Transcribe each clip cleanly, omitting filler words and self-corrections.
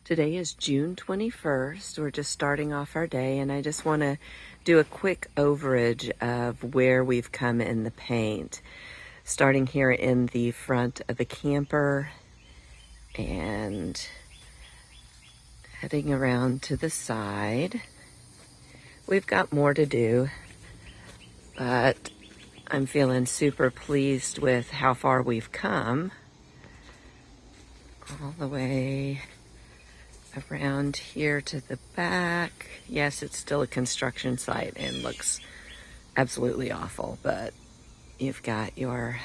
Today is June 21st. We're just starting off our day, and I just want to do a quick overage of where we've come in the paint. Starting here in the front of the camper and heading around to the side. We've got more to do, but I'm feeling super pleased with how far we've come. All the way around here to the back. Yes, it's still a construction site and looks absolutely awful, but you've got your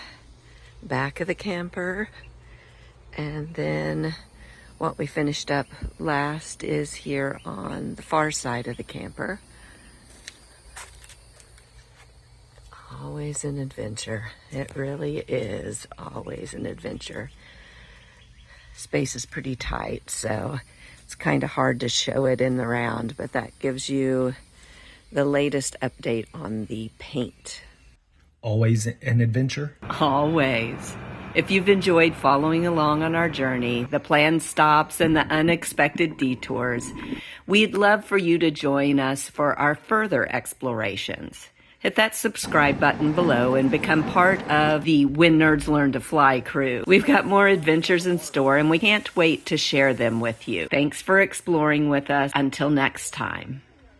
back of the camper, and then what we finished up last is here on the far side of the camper. Always an adventure. It really is always an adventure. Space is pretty tight, so it's kind of hard to show it in the round, but that gives you the latest update on the paint. Always an adventure? Always. If you've enjoyed following along on our journey, the planned stops and the unexpected detours, we'd love for you to join us for our further explorations. Hit that subscribe button below and become part of the When Nerds Learn to Fly crew. We've got more adventures in store, and we can't wait to share them with you. Thanks for exploring with us. Until next time.